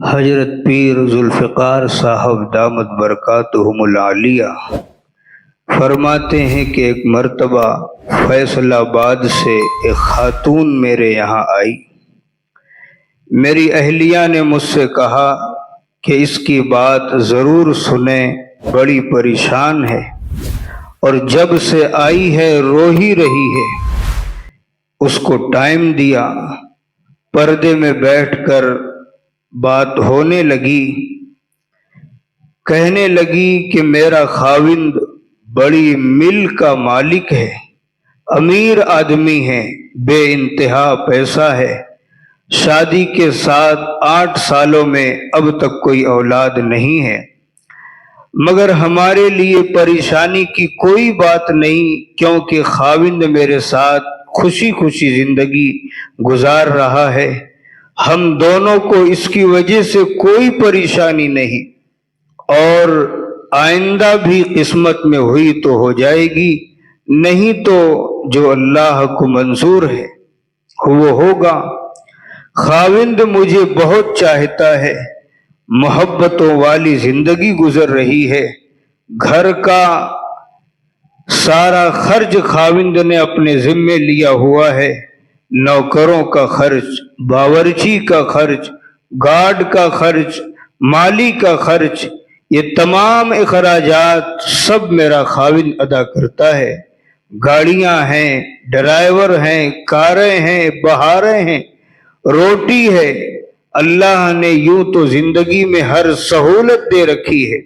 حضرت پیر ذوالفقار صاحب دامت برکاتہم العالیہ فرماتے ہیں کہ ایک مرتبہ فیصل آباد سے ایک خاتون میرے یہاں آئی۔ میری اہلیہ نے مجھ سے کہا کہ اس کی بات ضرور سنیں، بڑی پریشان ہے اور جب سے آئی ہے رو ہی رہی ہے۔ اس کو ٹائم دیا، پردے میں بیٹھ کر بات ہونے لگی۔ کہنے لگی کہ میرا خاوند بڑی مل کا مالک ہے، امیر آدمی ہے، بے انتہا پیسہ ہے، شادی کے 7-8 سالوں میں اب تک کوئی اولاد نہیں ہے، مگر ہمارے لیے پریشانی کی کوئی بات نہیں، کیونکہ خاوند میرے ساتھ خوشی خوشی زندگی گزار رہا ہے، ہم دونوں کو اس کی وجہ سے کوئی پریشانی نہیں، اور آئندہ بھی قسمت میں ہوئی تو ہو جائے گی، نہیں تو جو اللہ کو منظور ہے وہ ہوگا۔ خاوند مجھے بہت چاہتا ہے، محبتوں والی زندگی گزر رہی ہے، گھر کا سارا خرچ خاوند نے اپنے ذمے لیا ہوا ہے، نوکروں کا خرچ، باورچی کا خرچ، گارڈ کا خرچ، مالی کا خرچ، یہ تمام اخراجات سب میرا خاوند ادا کرتا ہے۔ گاڑیاں ہیں، ڈرائیور ہیں، کاریں ہیں، بہاریں ہیں، روٹی ہے، اللہ نے یوں تو زندگی میں ہر سہولت دے رکھی ہے۔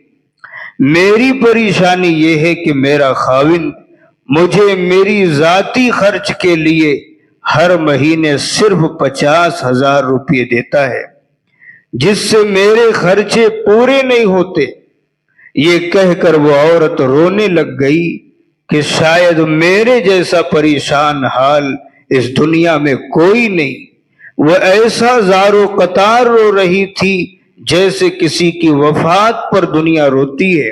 میری پریشانی یہ ہے کہ میرا خاوند مجھے میری ذاتی خرچ کے لیے ہر مہینے صرف 50,000 روپے دیتا ہے، جس سے میرے خرچے پورے نہیں ہوتے۔ یہ کہہ کر وہ عورت رونے لگ گئی کہ شاید میرے جیسا پریشان حال اس دنیا میں کوئی نہیں۔ وہ ایسا زار و قطار رو رہی تھی جیسے کسی کی وفات پر دنیا روتی ہے۔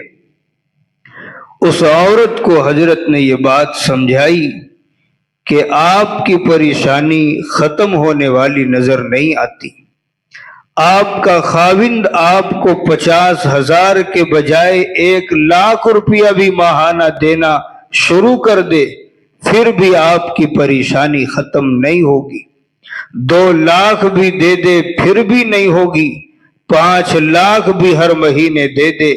اس عورت کو حضرت نے یہ بات سمجھائی کہ آپ کی پریشانی ختم ہونے والی نظر نہیں آتی۔ آپ کا خاوند آپ کو 50,000 کے بجائے 1,00,000 روپیہ بھی ماہانہ دینا شروع کر دے، پھر بھی آپ کی پریشانی ختم نہیں ہوگی۔ 2,00,000 بھی دے دے پھر بھی نہیں ہوگی، 5,00,000 بھی ہر مہینے دے دے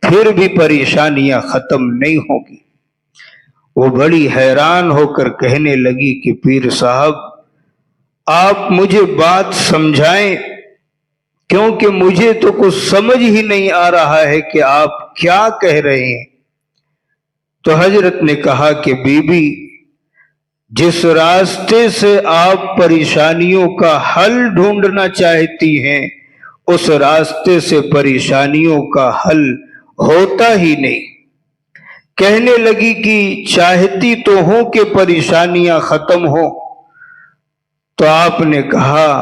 پھر بھی پریشانیاں ختم نہیں ہوگی۔ وہ بڑی حیران ہو کر کہنے لگی کہ پیر صاحب آپ مجھے بات سمجھائیں، کیونکہ مجھے تو کچھ سمجھ ہی نہیں آ رہا ہے کہ آپ کیا کہہ رہے ہیں۔ تو حضرت نے کہا کہ بی بی، جس راستے سے آپ پریشانیوں کا حل ڈھونڈنا چاہتی ہیں اس راستے سے پریشانیوں کا حل ہوتا ہی نہیں۔ کہنے لگی کہ چاہتی تو ہوں کہ پریشانیاں ختم ہوں۔ تو آپ نے کہا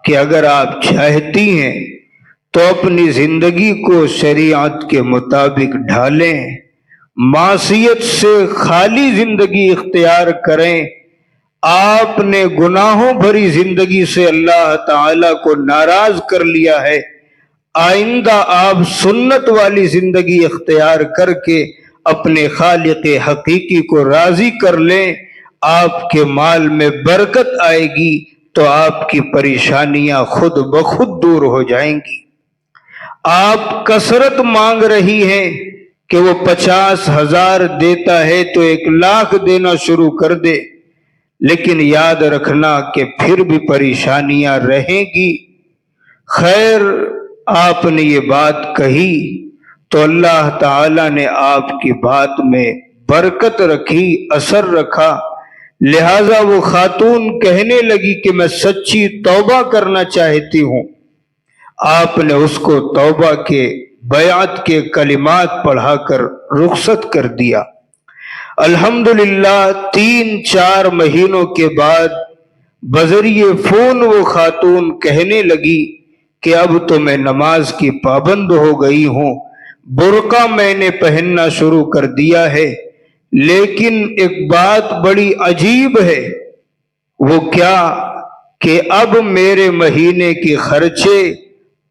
کہ اگر آپ چاہتی ہیں تو اپنی زندگی کو شریعت کے مطابق ڈھالیں، معصیت سے خالی زندگی اختیار کریں۔ آپ نے گناہوں بھری زندگی سے اللہ تعالیٰ کو ناراض کر لیا ہے، آئندہ آپ سنت والی زندگی اختیار کر کے اپنے خالق حقیقی کو راضی کر لیں، آپ کے مال میں برکت آئے گی تو آپ کی پریشانیاں خود بخود دور ہو جائیں گی۔ آپ کثرت مانگ رہی ہیں کہ وہ 50,000 دیتا ہے تو 1,00,000 دینا شروع کر دے، لیکن یاد رکھنا کہ پھر بھی پریشانیاں رہیں گی۔ خیر آپ نے یہ بات کہی تو اللہ تعالیٰ نے آپ کی بات میں برکت رکھی، اثر رکھا، لہذا وہ خاتون کہنے لگی کہ میں سچی توبہ کرنا چاہتی ہوں۔ آپ نے اس کو توبہ کے بیعت کے کلمات پڑھا کر رخصت کر دیا۔ الحمدللہ 3-4 مہینوں کے بعد بذریعہ فون وہ خاتون کہنے لگی کہ اب تو میں نماز کی پابند ہو گئی ہوں، برقع میں نے پہننا شروع کر دیا ہے، لیکن ایک بات بڑی عجیب ہے۔ وہ کیا کہ اب میرے مہینے کے خرچے